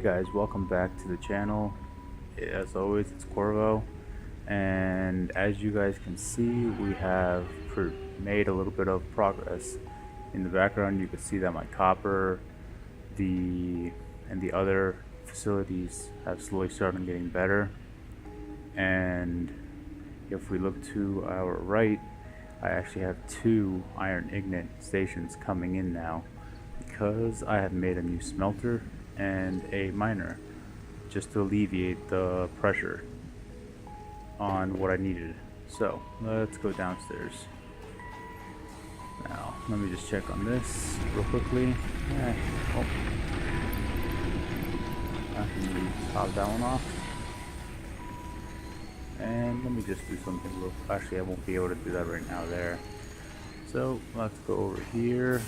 guys, welcome back to the channel. As always, it's Corvo, and as you guys can see, we have made a little bit of progress. In the background you can see that my copper and the other facilities have slowly started getting better, and if we look to our right, I actually have 2 iron ignet stations coming in now because I have made a new smelter and a miner just to alleviate the pressure on what I needed. So let's go downstairs. Now let me just check on this real quickly. I can pop that one off. And let me just do something real. Actually, I won't be able to do that right now there. So let's go over here.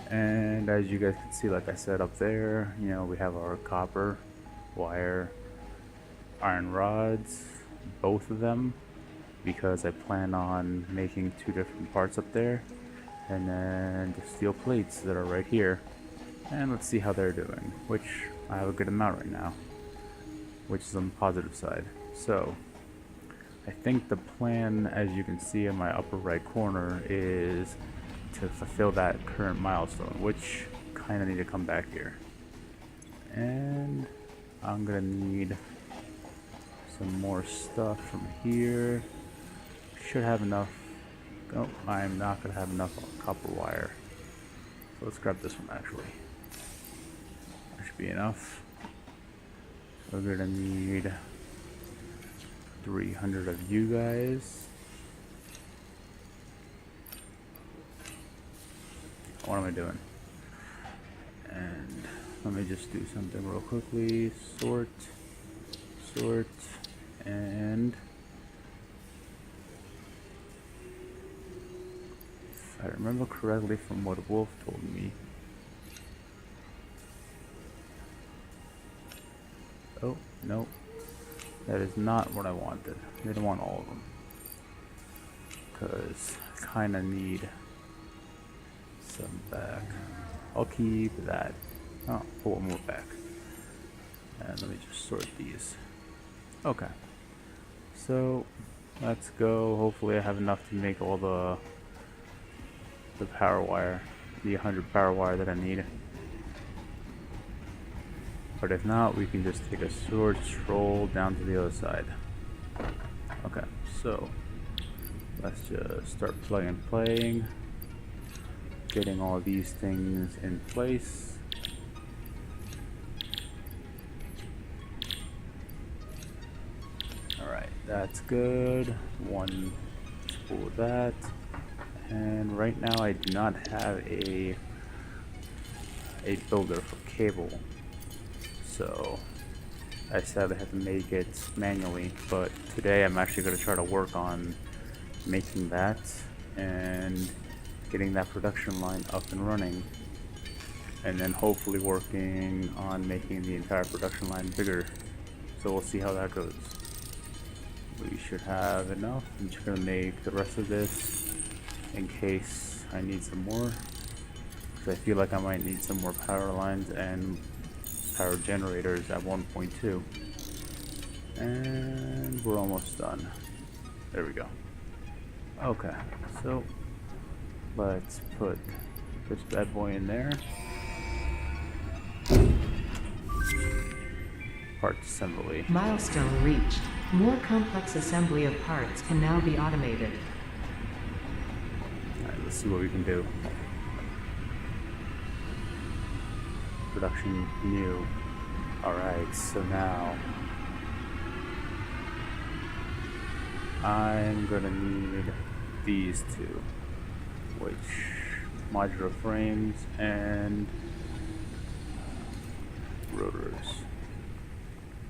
And as you guys can see, like I said up there, you know, we have our copper, wire, iron rods, both of them, because I plan on making 2 different parts up there, and then the steel plates that are right here. And let's see how they're doing, which I have a good amount right now, which is on the positive side. So I think the plan, as you can see in my upper right corner, is to fulfill that current milestone, which kind of need to come back here. And I'm gonna need some more stuff from here. Should have enough. Oh, I'm not gonna have enough copper wire, so let's grab this one. Actually, that should be enough. We're gonna need 300 of you guys. What am I doing? And let me just do something real quickly. Sort, and if I remember correctly from what Wolf told me. Oh, no. That is not what I wanted. I didn't want all of them, because I kind of need some back. I'll keep that. Oh, put one more back. And let me just sort these. Okay. So let's go. Hopefully I have enough to make all the power wire, the 100 power wire that I need. But if not, we can just take a short stroll down to the other side. Okay, so let's just start plugging and playing, getting all these things in place. Alright, that's good. One spool of that. And right now I do not have a builder for cable, so I sadly have to make it manually. But today I'm actually going to try to work on making that and getting that production line up and running, and then hopefully working on making the entire production line bigger. So we'll see how that goes. We should have enough. I'm just going to make the rest of this in case I need some more, because I feel like I might need some more power lines and power generators at 1.2. And we're almost done. There we go. Okay, so let's put this bad boy in there. Part assembly. Milestone reached. More complex assembly of parts can now be automated. Alright, let's see what we can do. Production new. Alright, so now I'm gonna need these 2, which modular frames and rotors.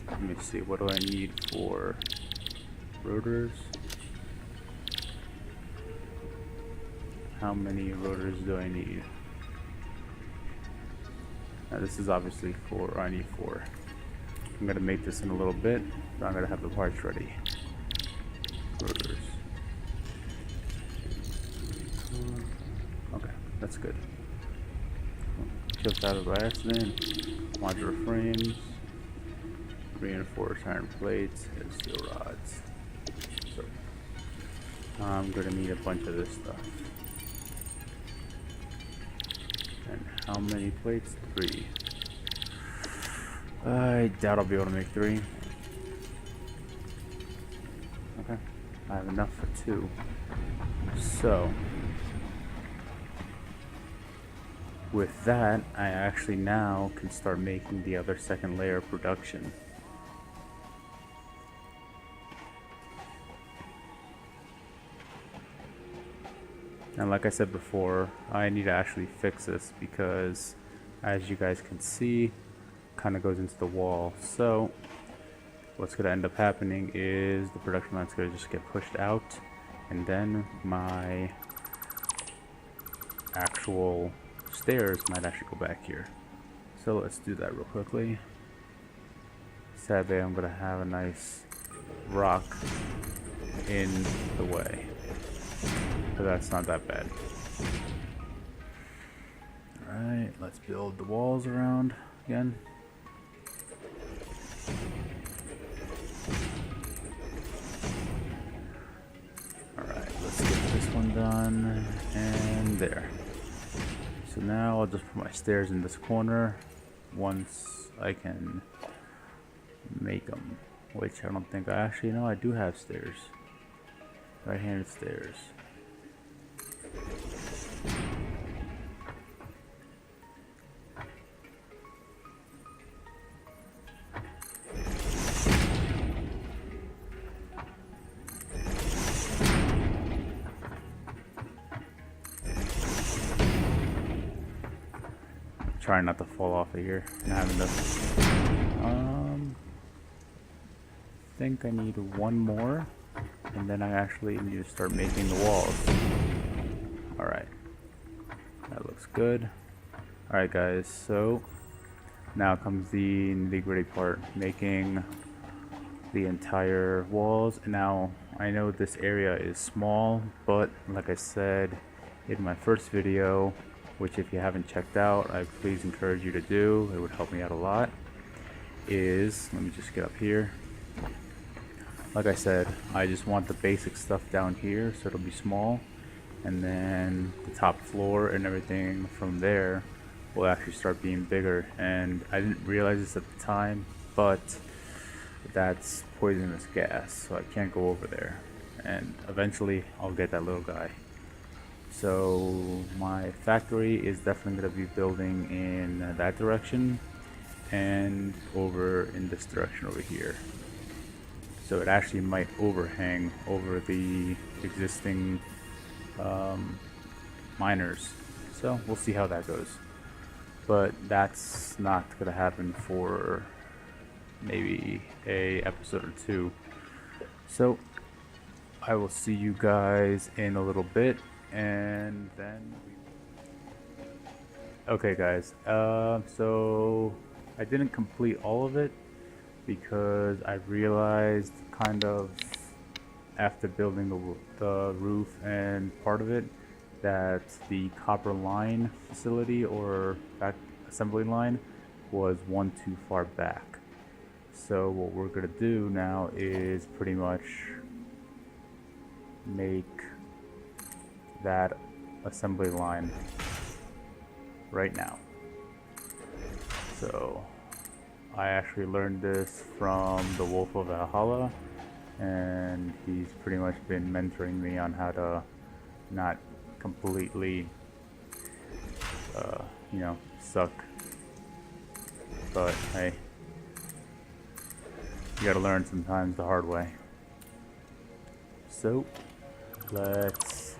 Let me see, what do I need for rotors? How many rotors do I need? Now this is obviously 4, I need 4. I'm gonna make this in a little bit, but I'm gonna have the parts ready. Rotors. Okay, that's good. Just out of by accident. modular frames, reinforced iron plates, and steel rods. So I'm gonna need a bunch of this stuff. And how many plates? 3. I doubt I'll be able to make 3. Okay, I have enough for 2. So with that, I actually now can start making the other second layer of production. And like I said before, I need to actually fix this because, as you guys can see, kind of goes into the wall. So what's going to end up happening is the production line's going to just get pushed out, and then my actual stairs might actually go back here. So let's do that real quickly. Sadly, I'm going to have a nice rock in the way, but that's not that bad. Alright, let's build the walls around again. Alright, let's get this one done, and there. So now I'll just put my stairs in this corner once I can make them, which I don't think I actually know. I do have stairs, right-handed stairs. Trying not to fall off of here. Not having to. I think I need one more, and then I actually need to start making the walls. Alright, that looks good. Alright guys, so now comes the nitty-gritty part, making the entire walls. And now I know this area is small, but like I said in my first video, which if you haven't checked out, I please encourage you to do, it would help me out a lot, is, let me just get up here. Like I said, I just want the basic stuff down here, so it'll be small, and then the top floor and everything from there will actually start being bigger. And I didn't realize this at the time, but that's poisonous gas, so I can't go over there, and eventually I'll get that little guy. So my factory is definitely going to be building in that direction and over in this direction over here. So it actually might overhang over the existing miners. So we'll see how that goes. But that's not going to happen for maybe a episode or 2. So I will see you guys in a little bit, and then okay guys, so I didn't complete all of it because I realized kind of after building the roof and part of it that the copper line facility or back assembly line was one too far back. So what we're gonna do now is pretty much make that assembly line right now. So I actually learned this from the Wolf of Valhalla, and he's pretty much been mentoring me on how to not completely you know, suck, but hey, you gotta learn sometimes the hard way. So let's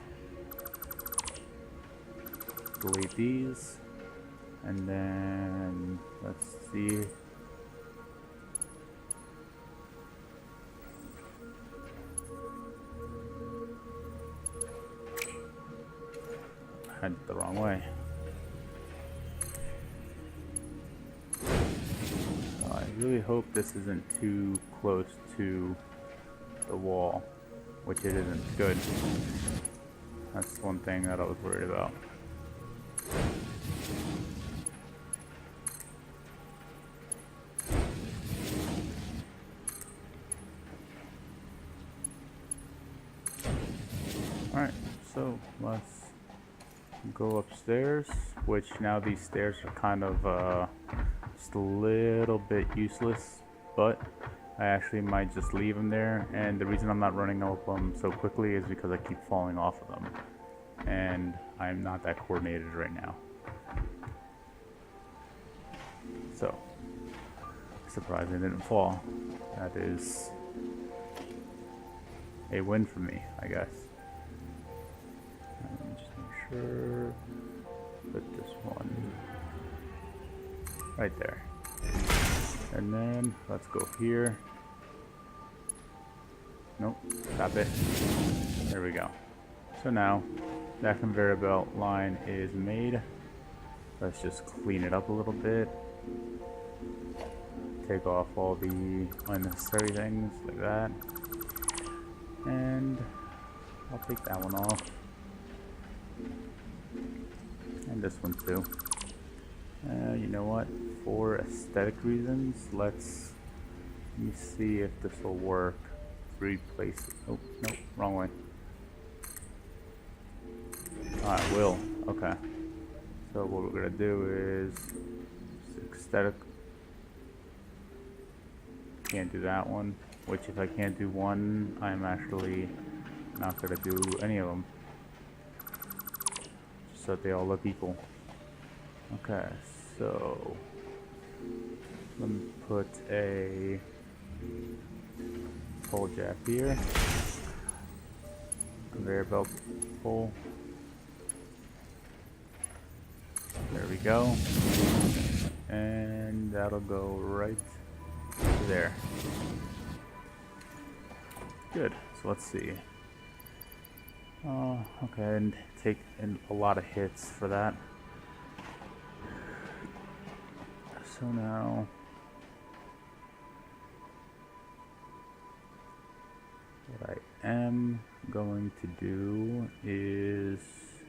delete these, and then let's see. I had it the wrong way. I really hope this isn't too close to the wall, which it isn't. Good. That's one thing that I was worried about. so let's go upstairs, which now these stairs are kind of just a little bit useless, but I actually might just leave them there, and the reason I'm not running up them so quickly is because I keep falling off of them, and I'm not that coordinated right now. So, surprised I didn't fall. That is a win for me, I guess. Let me just make sure, put this one right there. And then let's go here. Nope, stop it. There we go. So now that conveyor belt line is made. Let's just clean it up a little bit. Take off all the unnecessary things like that. And I'll take that one off. And this one too. You know what? For aesthetic reasons, let me see if this will work. Replace it. Oh, no, wrong way. It will. Okay. So what we're gonna do is aesthetic. Can't do that one. Which, if I can't do one, I'm actually not gonna do any of them. Just so that they all look equal. Okay, so let me put a pole jack here. Conveyor belt pole. There we go. And that'll go right there. Good. So let's see. Okay, and take in a lot of hits for that. So now what I am going to do is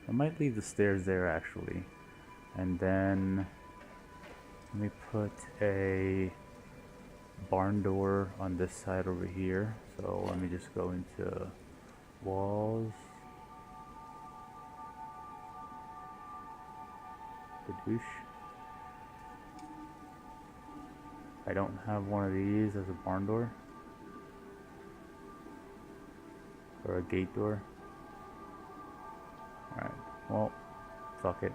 I might leave the stairs there actually, and then let me put a barn door on this side over here. So let me just go into walls, Badoosh. I don't have one of these as a barn door or a gate door. Alright, well, fuck it.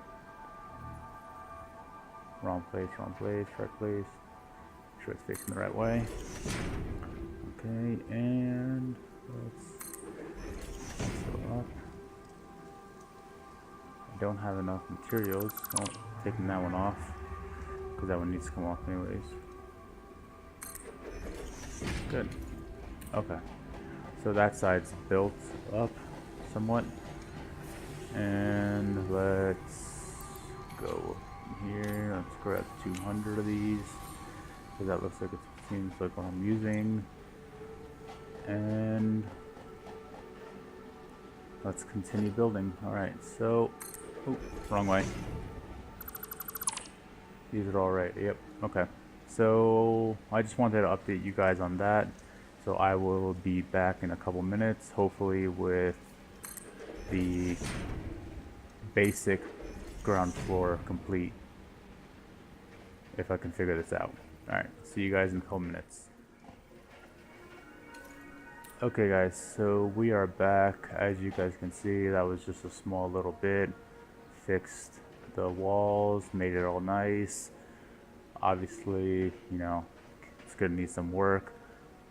Wrong place, right place. Make sure it's facing the right way. Okay, and let's go up. I don't have enough materials. Oh, taking that one off because that one needs to come off anyways. Good. Okay. So that side's built up somewhat. And let's go here. Let's grab 200 of these. Because that looks like it seems like what I'm using. And let's continue building. Alright, so... Oh, wrong way. These are all right. Yep. Okay. So I just wanted to update you guys on that. So I will be back in a couple minutes, hopefully with the basic ground floor complete, if I can figure this out. Alright, see you guys in a couple minutes. Okay guys, so we are back. As you guys can see, that was just a small little bit. Fixed the walls, made it all nice. Obviously, you know, it's gonna need some work,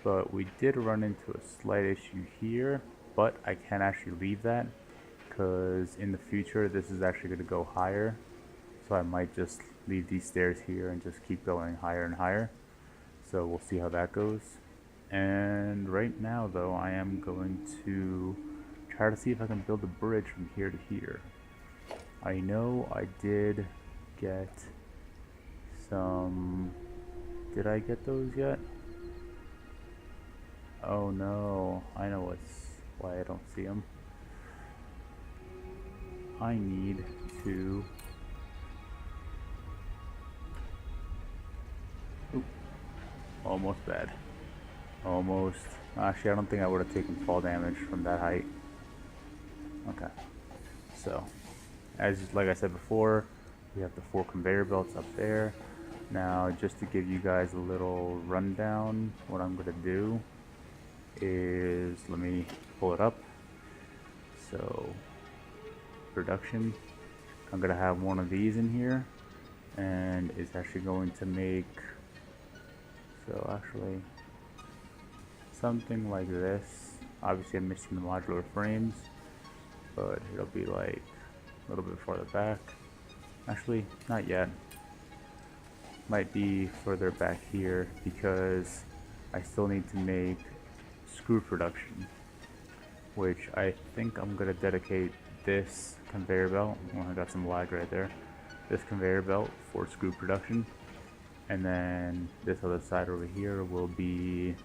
but we did run into a slight issue here, but I can actually leave that because in the future this is actually going to go higher, so I might just leave these stairs here and just keep going higher and higher. So we'll see how that goes. And right now though, I am going to try to see if I can build a bridge from here to here. I know I did get some... Did I get those yet? Oh no, I know why I don't see them. I need to... Oop. Almost bad. Almost. Actually, I don't think I would have taken fall damage from that height. Okay. So, like I said before, we have the 4 conveyor belts up there. Now, just to give you guys a little rundown, what I'm gonna do is, let me pull it up. So, production, I'm gonna have one of these in here, and it's actually going to make, so actually, something like this. Obviously I'm missing the modular frames, but it'll be like a little bit farther back. Actually, not yet. Might be further back here because I still need to make screw production, which I think I'm gonna dedicate this conveyor belt. Oh, I got some lag right there. This conveyor belt for screw production, and then this other side over here will be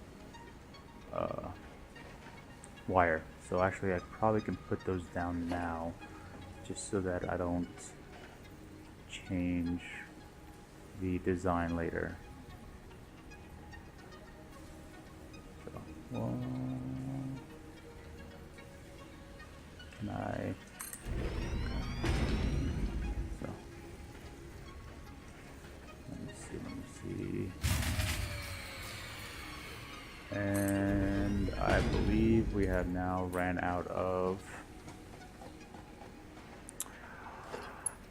wire. So actually I probably can put those down now just so that I don't change the design later. So, well, can I? So, let me see. And I believe we have now ran out of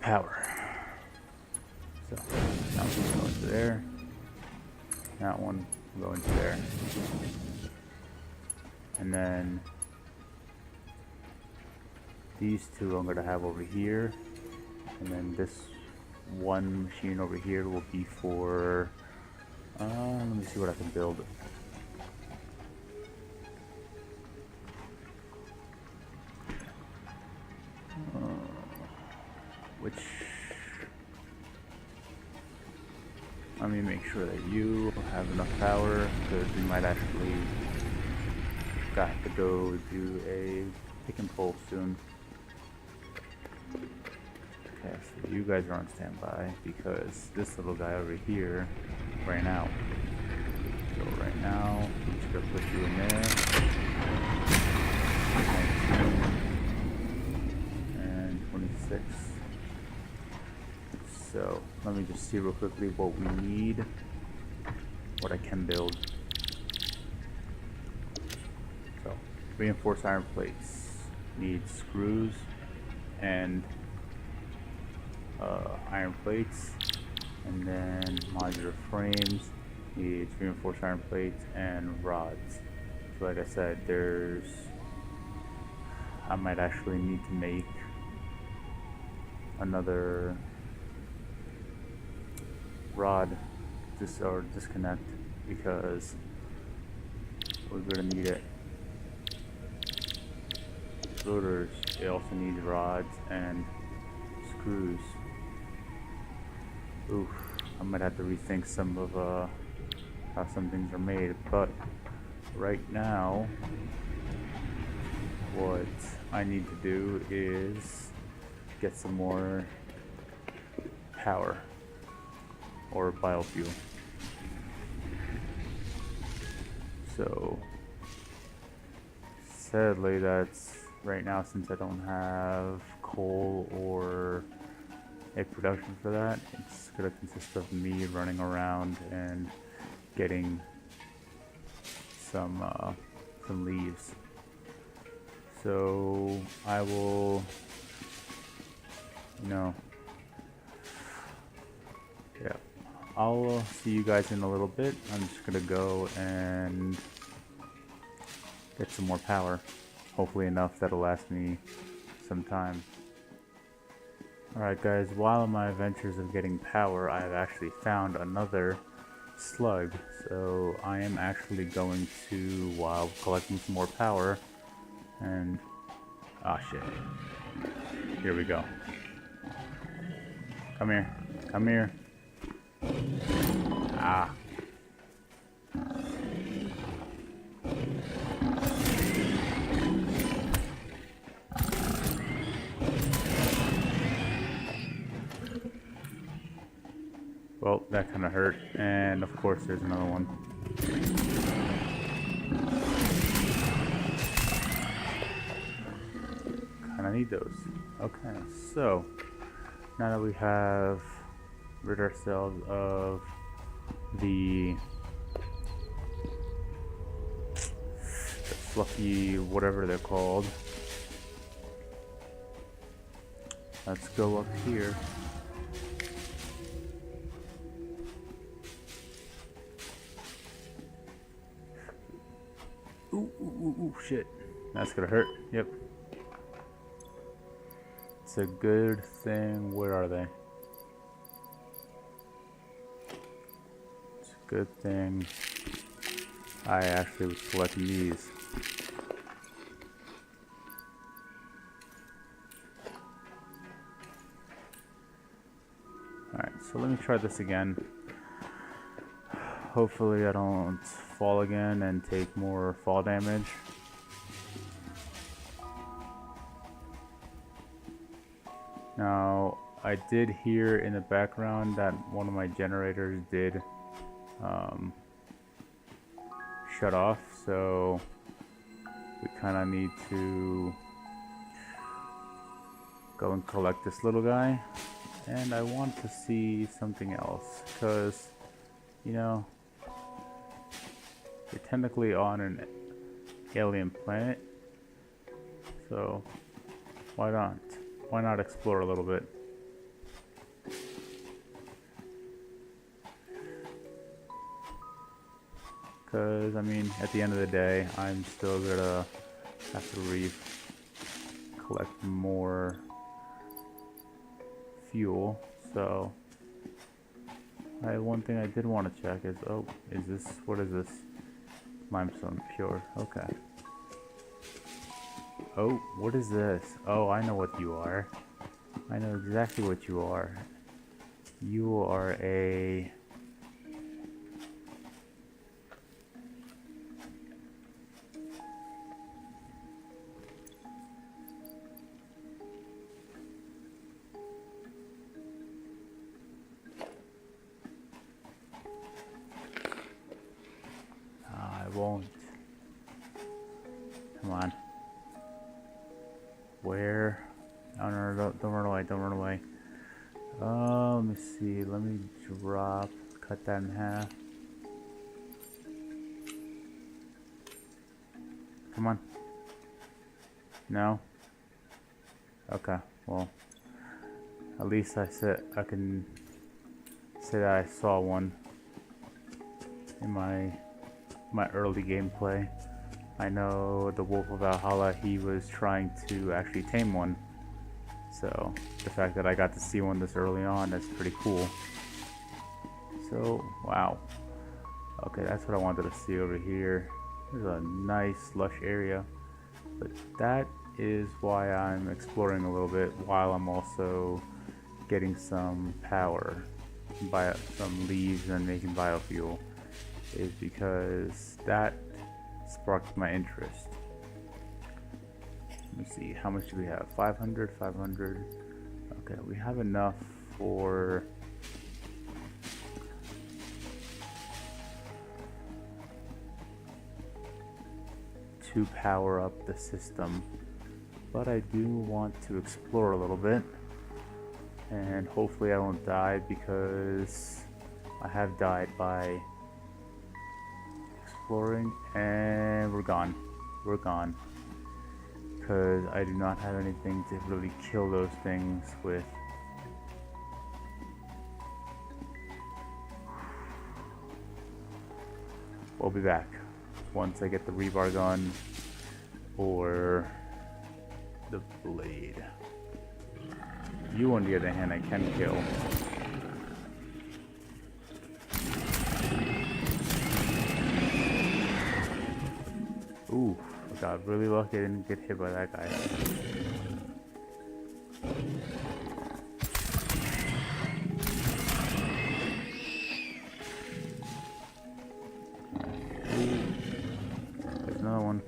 power. So that one will go into there. That one will go into there. And then these two I'm going to have over here. And then this one machine over here will be for, let me see what I can build. Which, let me make sure that you have enough power, because we might actually got to go do a pick and pull soon. Okay, so you guys are on standby because this little guy over here ran out. So right now, I'm just gonna put you in there. And 26. So let me just see real quickly what we need, what I can build. So reinforced iron plates need screws and iron plates, and then modular frames needs reinforced iron plates and rods. So like I said, I might actually need to make another rod or disconnect because we're gonna need it. Rotors, it also needs rods and screws. Oof, I might have to rethink some of how some things are made, but right now what I need to do is get some more power or biofuel. So sadly that's right now, since I don't have coal or a production for that, it's gonna consist of me running around and getting some leaves. So I will, yeah, I'll see you guys in a little bit. I'm just gonna go and get some more power. Hopefully enough that'll last me some time. Alright guys, while on my adventures of getting power, I have actually found another slug. So I am actually going to, while collecting some more power, and shit. Here we go. Come here. Come here. Ah. Well, that kind of hurt, and of course there's another one. Kind and I need those. Okay, so now that we have rid ourselves of the fluffy whatever they're called, let's go up here. Ooh, ooh, ooh, shit. That's gonna hurt. Yep. It's a good thing. Where are they? It's a good thing I actually was collecting these. Alright, so let me try this again. Hopefully I don't fall again and take more fall damage. Now, I did hear in the background that one of my generators did shut off, so we kind of need to go and collect this little guy. And I want to see something else, because, you know, you're technically on an alien planet, so why not? Why not explore a little bit? Because, I mean, at the end of the day, I'm still gonna have to collect more fuel, so one thing I did want to check is, oh, what is this? Limestone pure, okay. Oh, what is this? Oh, I know what you are. I know exactly what you are. You are a... I won't. Come on. Where? Oh, no, don't run away, don't run away. Let me see, let me cut that in half. Come on. No? Okay, well, at least I can say that I saw one in my early gameplay. I know the Wolf of Valhalla, he was trying to actually tame one. So the fact that I got to see one this early on, that's pretty cool. So, wow. Okay, that's what I wanted to see over here. There's a nice lush area. But that is why I'm exploring a little bit while I'm also getting some power, some leaves and making biofuel, is because that sparked my interest. Let me see, how much do we have? 500, 500. Okay, we have enough for to power up the system. But I do want to explore a little bit, and hopefully I don't die, because I have died by exploring, and we're gone. We're gone. Because I do not have anything to really kill those things with. We'll be back once I get the rebar gun or the blade. You, on the other hand, I can kill. Ooh, I got really lucky I didn't get hit by that guy. There's another one.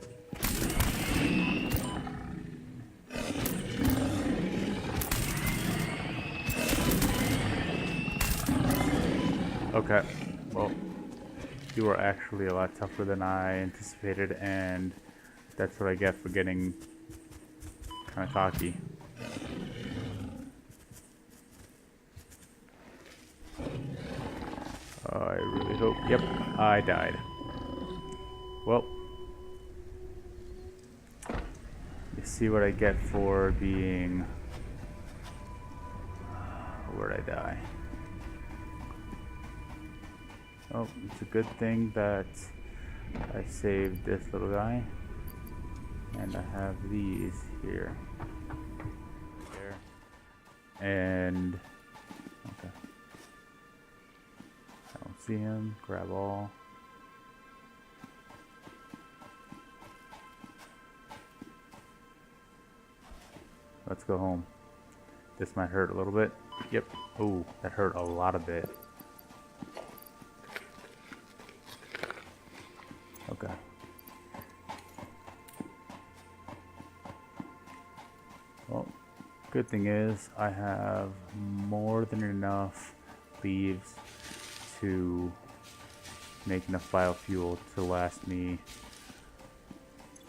Okay, well, you are actually a lot tougher than I anticipated, and that's what I get for getting Kind of cocky. I really hope. Yep, I died. Well, you see what I get for being. Where'd I die? Oh, it's a good thing that I saved this little guy. And I have these here. There. And okay. I don't see him. Grab all. Let's go home. This might hurt a little bit. Yep. Oh, that hurt a lot of bit. Okay. Well, good thing is I have more than enough leaves to make enough biofuel to last me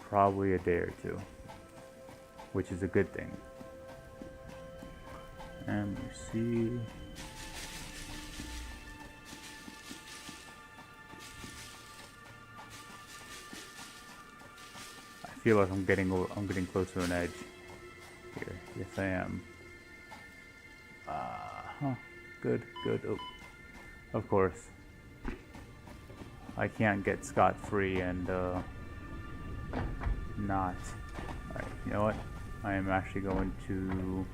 probably a day or two, which is a good thing. And we see. I feel like I'm getting close to an edge here. Yes, I am. Good. Oh, of course. I can't get scot-free and not. Alright, you know what? I am actually going to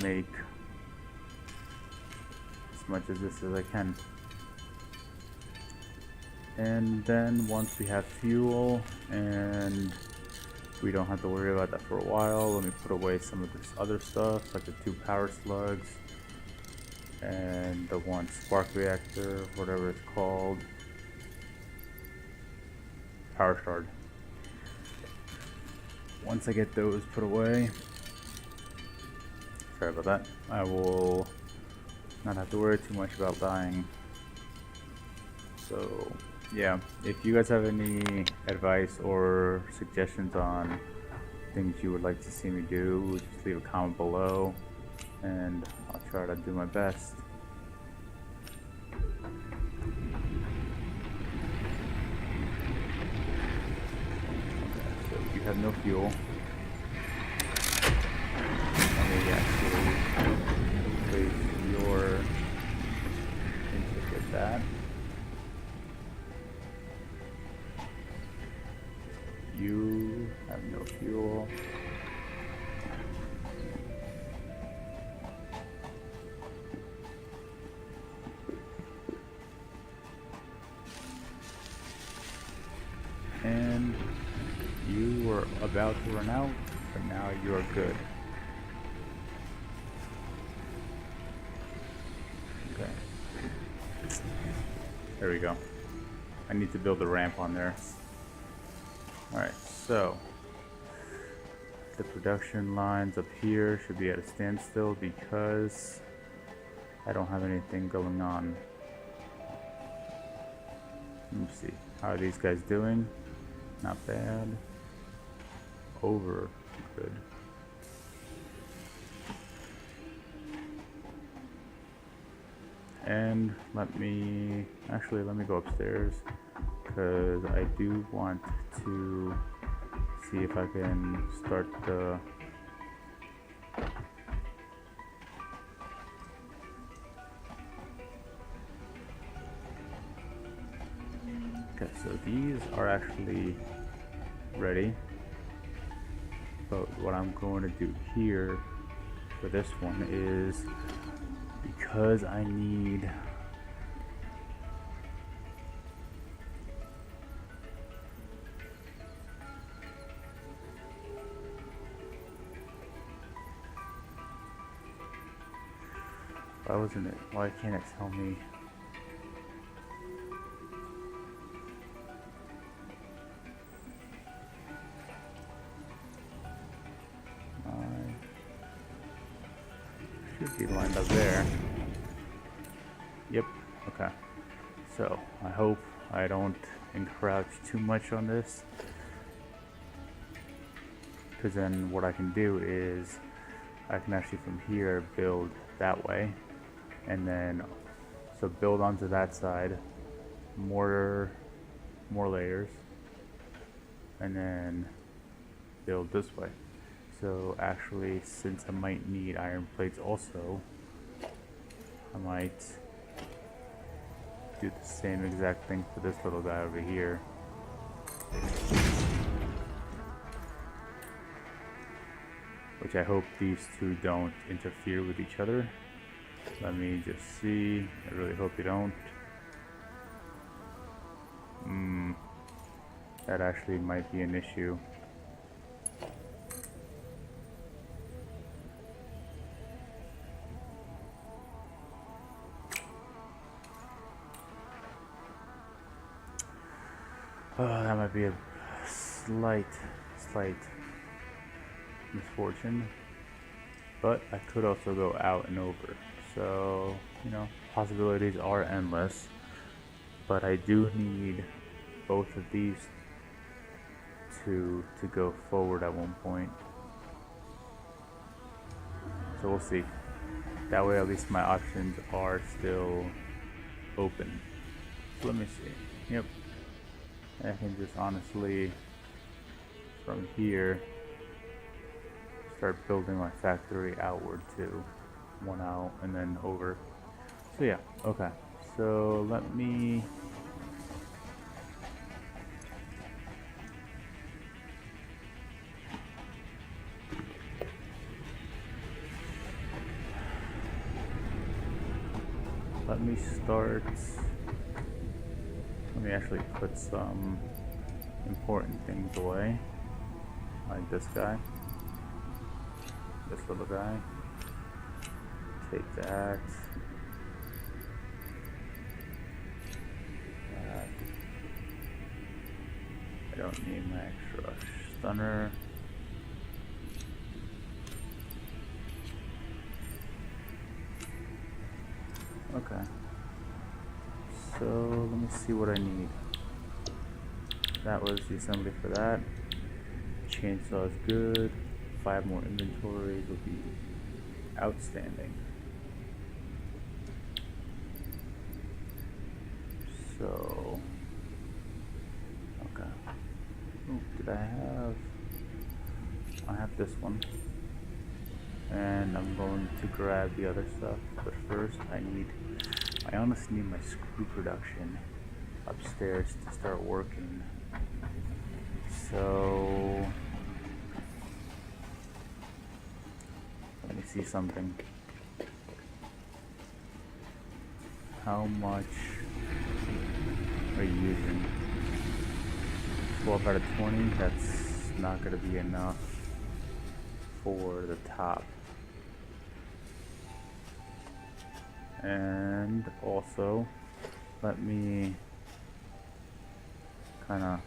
make as much of this as I can. And then once we have fuel and we don't have to worry about that for a while, let me put away some of this other stuff, like the 2 power slugs and the 1 spark reactor, whatever it's called. Power shard. Once I get those put away, sorry about that, I will not have to worry too much about dying. So yeah, if you guys have any advice or suggestions on things you would like to see me do, just leave a comment below and I'll try to do my best. Okay, so you have no fuel. Let me actually place your intake with that. You have no fuel. And you were about to run out, but now you are good. Okay. There we go. I need to build a ramp on there. Alright, so the production lines up here should be at a standstill because I don't have anything going on. Let me see. How are these guys doing? Not bad. Over good. And let me go upstairs because I do want to see if I can start the okay, so these are actually ready, but what I'm going to do here for this one is, because I need why wasn't it? Why can't it tell me? Should be lined up there. Yep. Okay. So I hope I don't encroach too much on this. because then what I can do is I can actually from here build that way, and then so build onto that side, more layers, and then build this way. So actually, since I might need iron plates also, I might do the same exact thing for this little guy over here. Which I hope these two don't interfere with each other. Let me just see. I really hope they don't. That actually might be an issue. Oh, that might be a slight misfortune. But I could also go out and over. So, you know, possibilities are endless. But I do need both of these to go forward at one point. So we'll see. That way at least my options are still open. So let me see. Yep. I can just honestly from here start building my factory outward too. One out and then over. So yeah, okay. So let me start. Let me actually put some important things away, like this guy, this little guy. Take that. I don't need my extra stunner. Okay. So let me see what I need. That was the assembly for that. Chainsaw is good. 5 more inventories will be outstanding. So, okay. Ooh, did I have? I have this one. And I'm going to grab the other stuff. But first, I honestly need my screw production upstairs to start working. So, let me see something. How much are you using? 12 out of 20? That's not going to be enough for the top. And also, let me kind of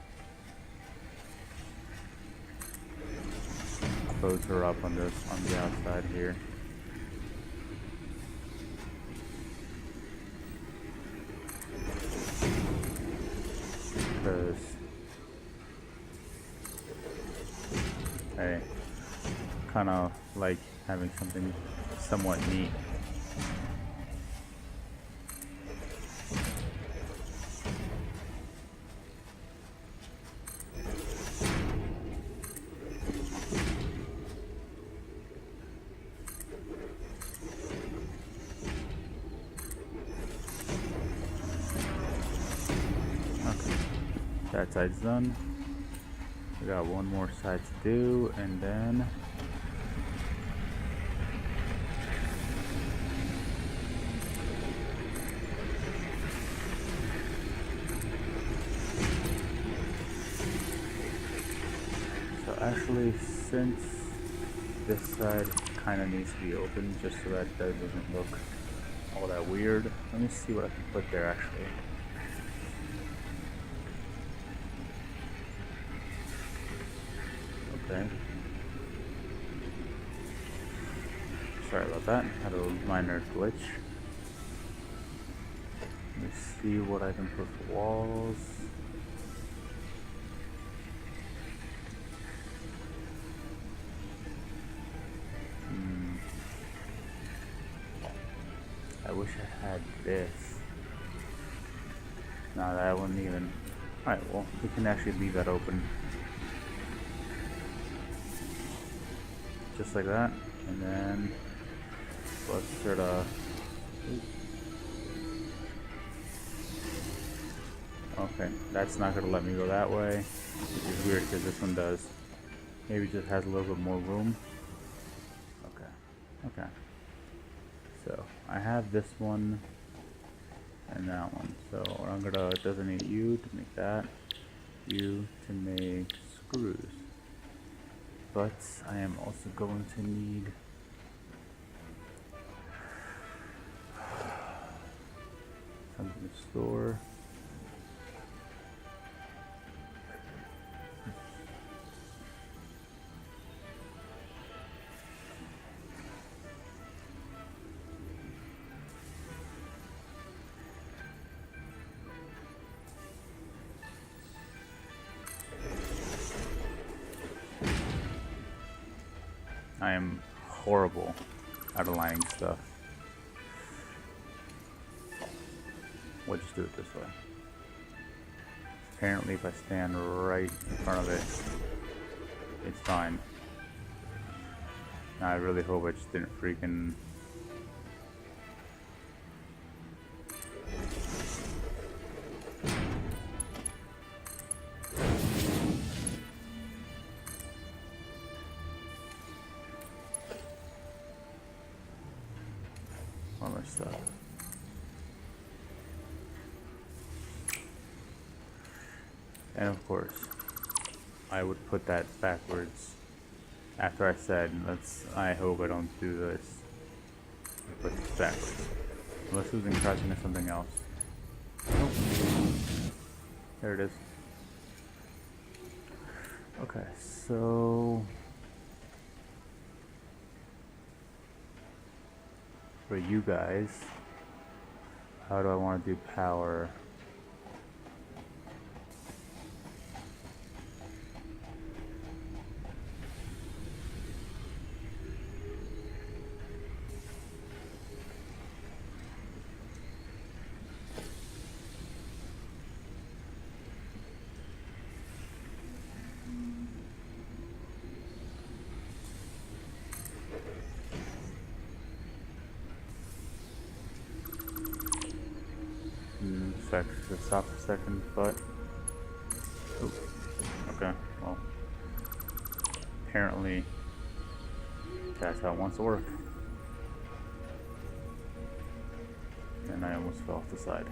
close her up on the outside here. Because I kind of like having something somewhat neat. That side's done. We got one more side to do, and then so actually, since this side kind of needs to be open just so that it doesn't look all that weird, let me see what I can put there actually. Okay. Sorry about that. Had a minor glitch. Let me see what I can put for walls. I wish I had this. No, that wouldn't even. Alright, well, we can actually leave that open. Just like that. And then let's sort of. Okay, that's not going to let me go that way, which is weird because this one does. Maybe it just has a little bit more room. Okay, okay. So I have this one and that one. So I'm going to designate you to make that, you to make screws. But I am also going to need something to store. I am horrible at aligning stuff. We'll just do it this way. Apparently if I stand right in front of it, it's fine. Now, I really hope I just didn't freaking... all my stuff. And of course, I would put that backwards after I said, I hope I don't do this. I put this backwards. Unless it was encroaching on something else. Nope. There it is. Okay, so... for you guys, how do I want to do power? Stop for a second, but ooh, okay, well, apparently that's how it wants to work. And I almost fell off the side.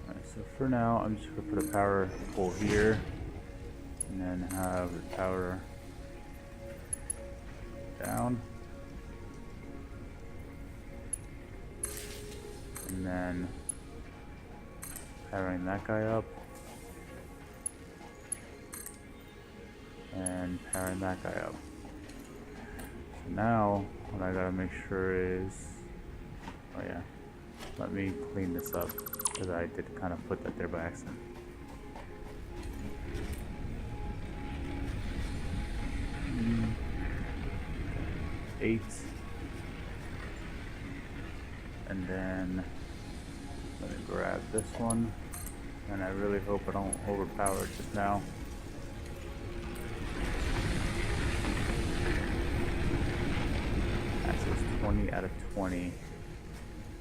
Alright, so for now, I'm just gonna put a power pole here, and then have the power down. And then powering that guy up and powering that guy up. So now what I gotta make sure is, oh yeah, let me clean this up because I did kind of put that there by accident. Eight, and then let me grab this one, and I really hope I don't overpower it just now. That says 20 out of 20,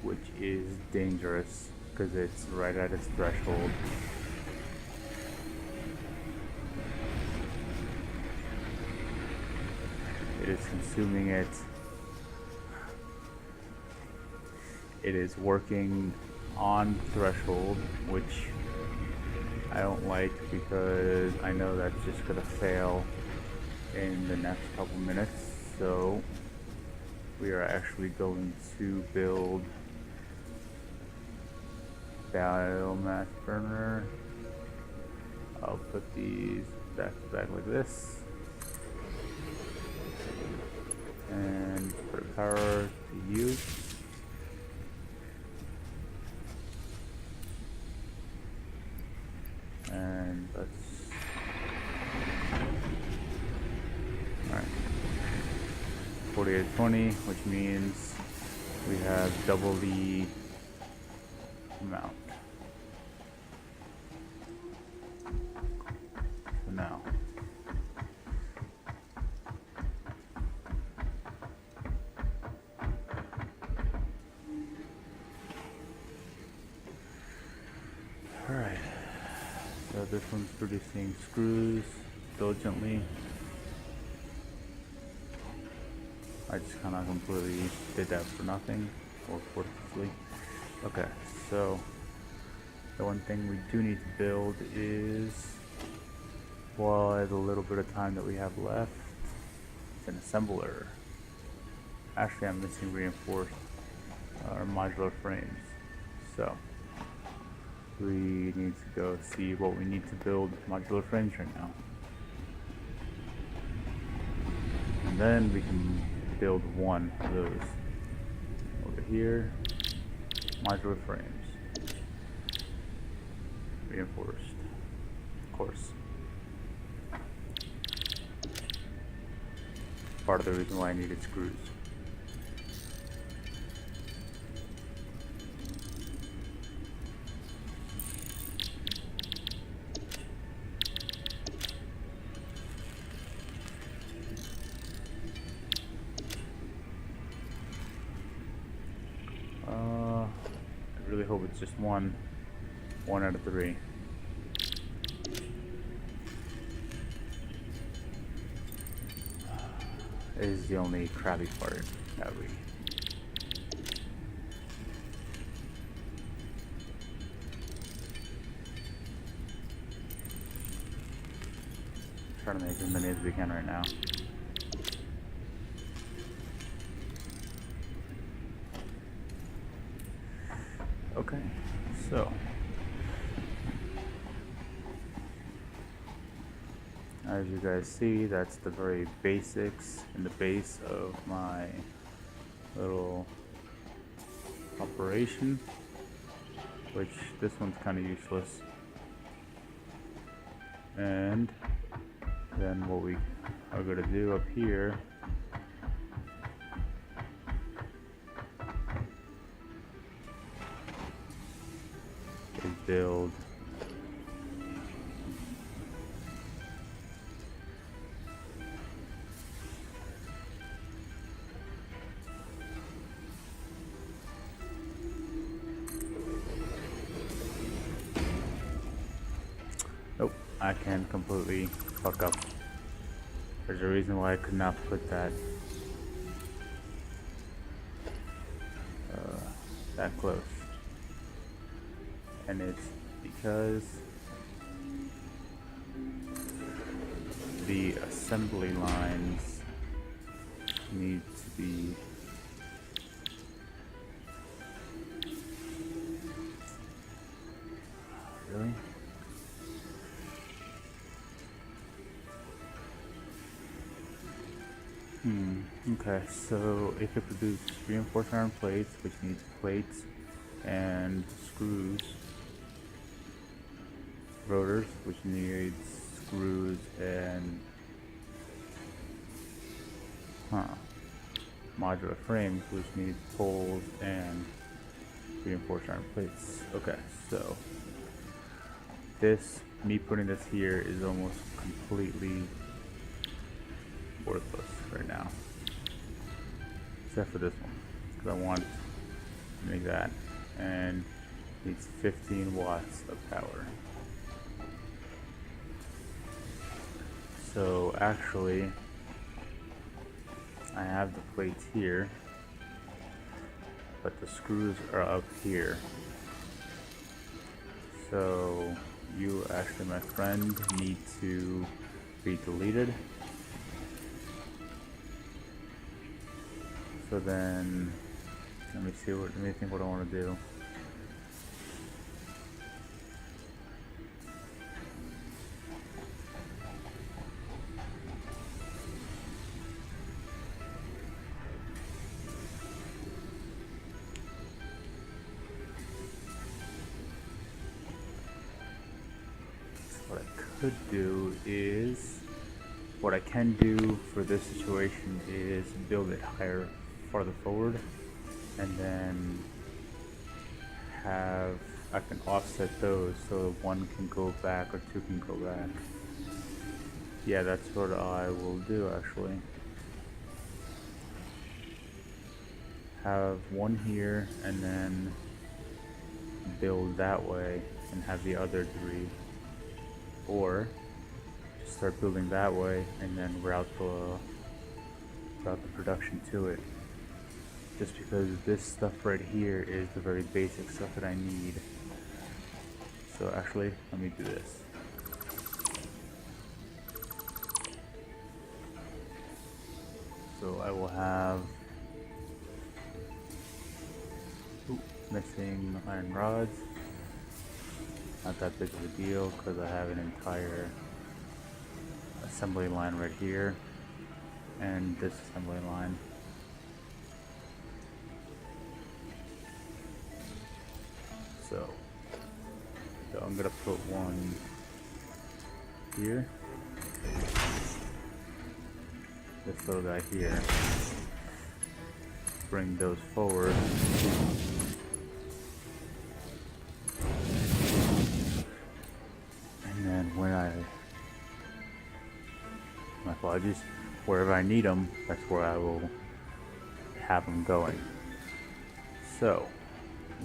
which is dangerous because it's right at its threshold. It is consuming it. It is working on threshold, which I don't like because I know that's just gonna fail in the next couple minutes. So we are actually going to build biomass burner. I'll put these back to back like this and put a power to you. And let's, alright, 4820, which means we have double the amount. So now. Alright, so this one's producing screws diligently. I just kind of completely did that for nothing, or worthlessly. Okay, so the one thing we do need to build is, well, the little bit of time that we have left, it's an assembler. Actually, I'm missing reinforced or modular frames, so we need to go see what we need to build modular frames right now. And then we can build one of those. Over here, modular frames. Reinforced, of course. Part of the reason why I needed screws. I really hope it's just one out of 3. Is the only crappy part that we. Trying to make as many as we can right now. Okay, so as you guys see, that's the very basics and the base of my little operation, which this one's kind of useless. And then what we are going to do up here is build nope, I can completely fuck up. There's a reason why I could not put that that close, and it's because the assembly lines need to be really. Okay, so it could produce reinforced iron plates, which needs plates and screws. Rotors, which needs screws and modular frames, which needs poles and reinforced iron plates. Okay, so me putting this here is almost completely worthless right now, except for this one, because I want to make that, and needs 15 watts of power. So actually, I have the plates here, but the screws are up here. So you actually, my friend, need to be deleted. So then, let me think what I want to do. What I could do is What I can do for this situation is build it higher, farther forward, and then I can offset those so one can go back or two can go back. Yeah, that's what I will do actually. Have one here and then build that way and have the other three. Or just start building that way and then route the production to it. Just because this stuff right here is the very basic stuff that I need. So actually, let me do this. So I will have missing iron rods. Not that big of a deal because I have an entire assembly line right here and this assembly line. So I'm gonna put one here. This little guy here. Bring those forward. And then my apologies, wherever I need them, that's where I will have them going. So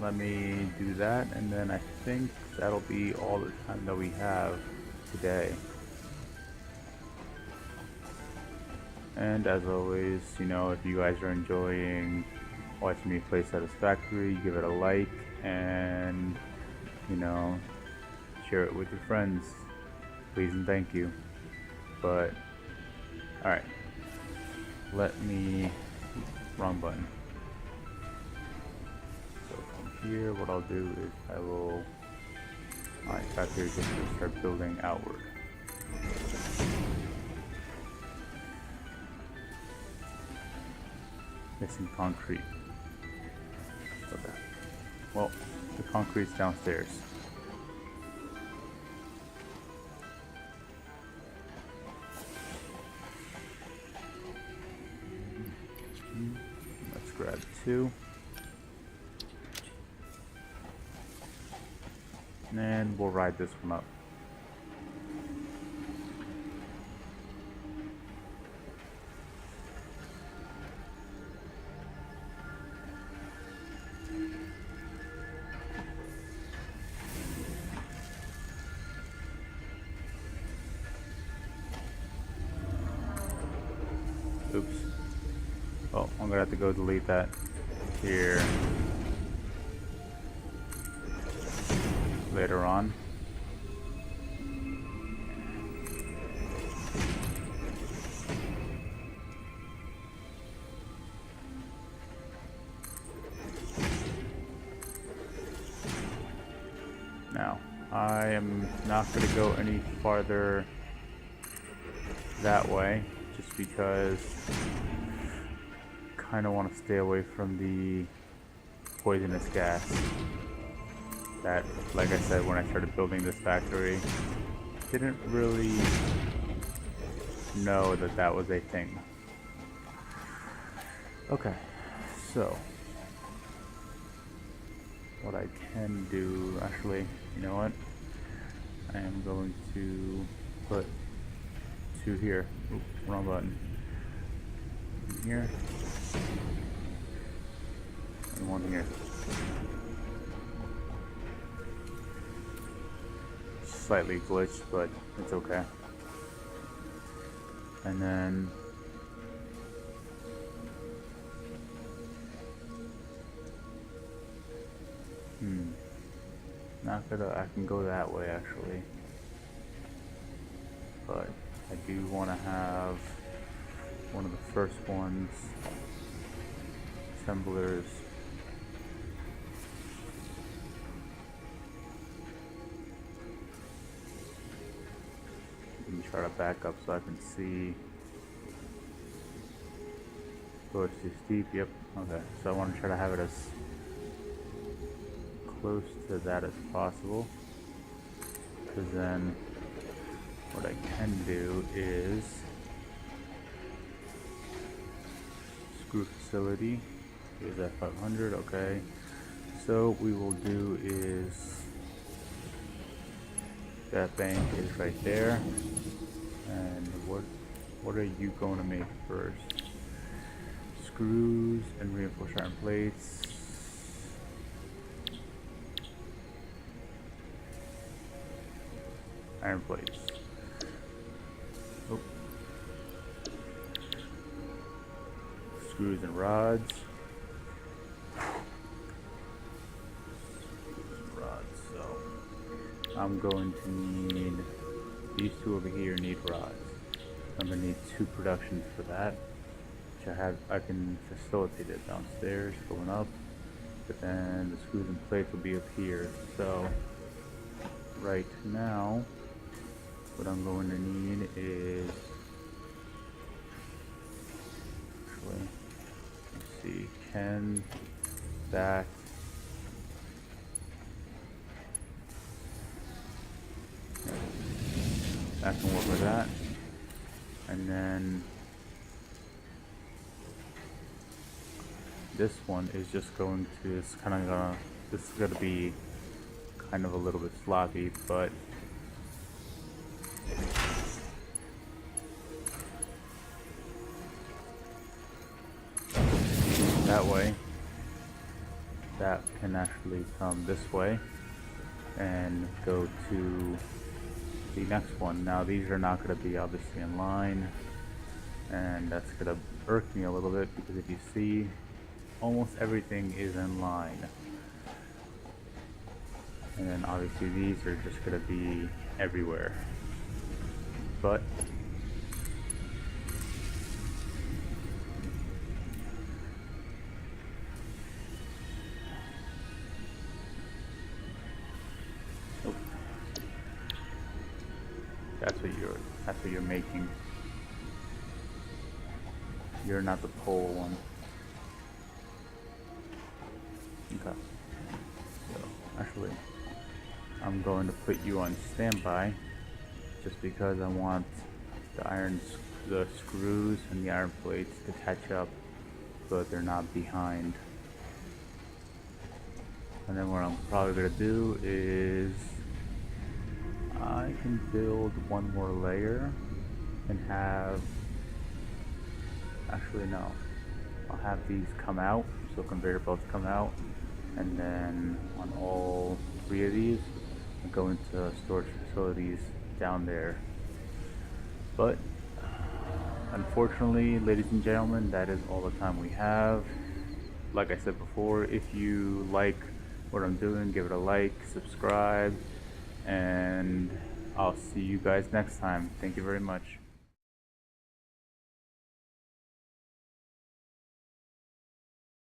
let me do that, and then I think that'll be all the time that we have today. And as always, you know, if you guys are enjoying watching me play Satisfactory, give it a like and, you know, share it with your friends. Please and thank you. But, alright. Wrong button. So from here, what I'll do is I will, factory just to start building outward. Missing concrete. Okay. Well, the concrete's downstairs. Let's grab 2. And we'll ride this one up. Oops. Oh, I'm gonna have to go delete that here later on. Now, I am not going to go any farther that way, just because I kind of want to stay away from the poisonous gas. That, like I said, when I started building this factory, didn't really know that that was a thing. Okay, so what I can do, actually, you know what? I am going to put 2 here. Oops, wrong button. Here. And 1 here. Slightly glitched, but it's okay. And then not gonna, I can go that way actually, but I do want to have one of the first ones, assemblers. Let me try to back up so I can see. Oh, it's too steep. Yep. Okay. So I want to try to have it as close to that as possible, because then what I can do is screw facility is at 500. Okay, so what we will do is that bank is right there, and what are you going to make first? Screws and reinforced iron plates. Iron plates. Oh. Screws and rods. So I'm going to need these two over here need rods. I'm gonna need 2 productions for that. Which I can facilitate it downstairs going up, but then the screws and plates will be up here. So right now what I'm going to need is, actually, let's see, can that can work with that, and then this one is just going to, it's kind of gonna, this is gonna be kind of a little bit sloppy, but that way, that can actually come this way and go to the next one. Now these are not going to be obviously in line, and that's going to irk me a little bit, because if you see, almost everything is in line, and then obviously these are just going to be everywhere. But that's what you're making. You're not the pole one. Okay. So actually, I'm going to put you on standby, just because I want the screws and the iron plates to catch up, so that they're not behind. And then what I'm probably gonna do is, I can build one more layer and have, actually no, I'll have these come out, so conveyor belts come out, and then on all 3 of these I go into storage facilities down there. But unfortunately, ladies and gentlemen, that is all the time we have. Like I said before, if you like what I'm doing, give it a like, subscribe, and I'll see you guys next time. Thank you very much.